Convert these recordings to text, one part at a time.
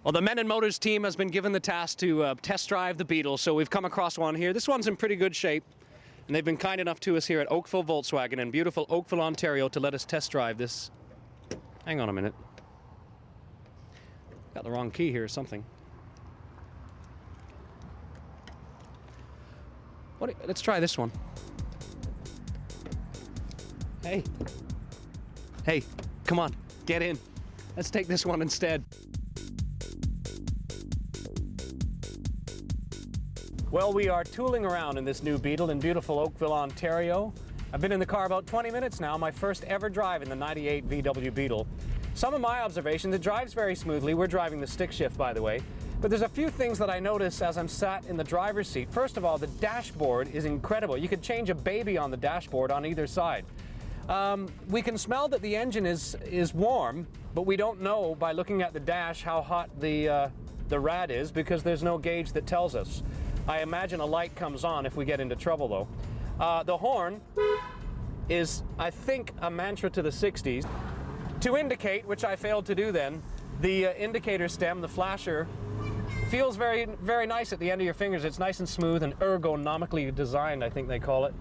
Well, the Men and Motors team has been given the task to test drive the Beetle, so we've come across one here. This one's in pretty good shape, and they've been kind enough to us here at Oakville Volkswagen in beautiful Oakville, Ontario to let us test drive this. Hang on a minute. Got the wrong key here or something. Let's try this one. Hey. Hey, come on, get in. Let's take this one instead. Well, we are tooling around in this new Beetle in beautiful Oakville, Ontario. I've been in the car about 20 minutes now, my first ever drive in the 98 VW Beetle. Some of my observations, it drives very smoothly. We're driving the stick shift, by the way. But there's a few things that I notice as I'm sat in the driver's seat. First of all, the dashboard is incredible. You could change a baby on the dashboard on either side. We can smell that the engine is warm, but we don't know by looking at the dash how hot the rad is because there's no gauge that tells us. I imagine a light comes on if we get into trouble though. The horn is, I think, a mantra to the 60s. To indicate, which I failed to do then, the indicator stem, the flasher, feels very, very nice at the end of your fingers. It's nice and smooth and ergonomically designed, I think they call it.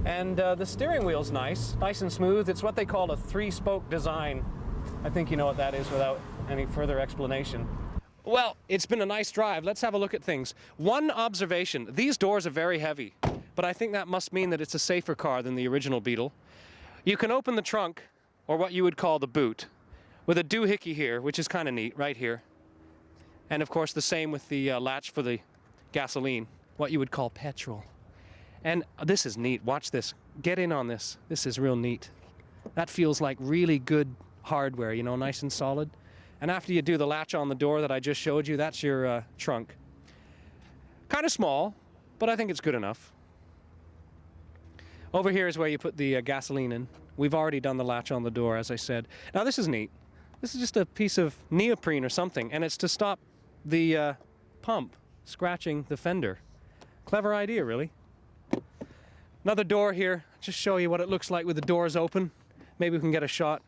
And the steering wheel's nice and smooth. It's what they call a three-spoke design. I think you know what that is without any further explanation. Well, it's been a nice drive. Let's have a look at things. One observation, these doors are very heavy, but I think that must mean that it's a safer car than the original Beetle. You can open the trunk, or what you would call the boot, with a doohickey here, which is kind of neat, right here. And of course the same with the latch for the gasoline, what you would call petrol. And this is neat, watch this. Get in on this, this is real neat. That feels like really good hardware, you know, nice and solid. And after you do the latch on the door that I just showed you, that's your trunk. Kind of small, but I think it's good enough. Over here is where you put the gasoline in. We've already done the latch on the door, as I said. Now this is neat. This is just a piece of neoprene or something, and it's to stop the pump scratching the fender. Clever idea, really. Another door here, just show you what it looks like with the doors open. Maybe we can get a shot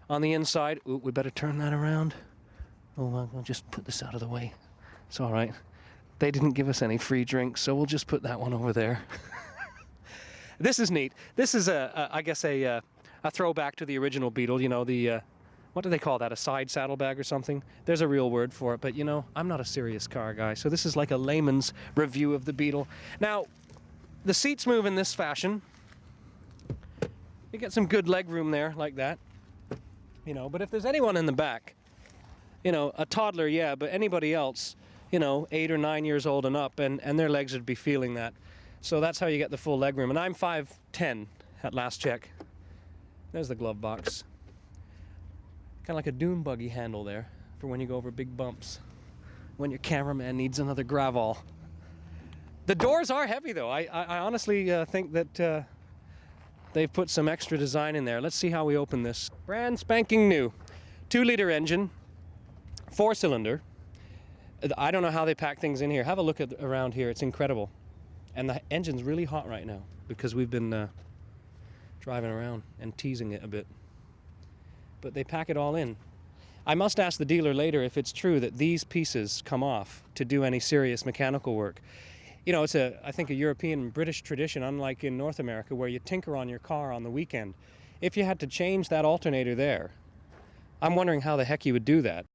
on the inside. Ooh, we better turn that around. Oh, I'll just put this out of the way. It's all right. They didn't give us any free drinks, so we'll just put that one over there. This is neat. This is I guess a throwback to the original Beetle. You know, the what do they call that? A side saddlebag or something? There's a real word for it, but you know, I'm not a serious car guy, so this is like a layman's review of the Beetle. Now, the seats move in this fashion. You get some good leg room there, like that. You know, but if there's anyone in the back, you know, a toddler, yeah, but anybody else, you know, 8 or 9 years old and up, and their legs would be feeling that. So that's how you get the full leg room. And I'm 5'10" at last check. There's the glove box. Kind of like a dune buggy handle there for when you go over big bumps. When your cameraman needs another gravel. The doors are heavy though. I honestly think that they've put some extra design in there. Let's see how we open this. Brand spanking new. 2-liter engine, 4-cylinder. I don't know how they pack things in here. Have a look around here. It's incredible. And the engine's really hot right now because we've been driving around and teasing it a bit. But they pack it all in. I must ask the dealer later if it's true that these pieces come off to do any serious mechanical work. You know, it's I think a European and British tradition, unlike in North America, where you tinker on your car on the weekend. If you had to change that alternator there, I'm wondering how the heck you would do that.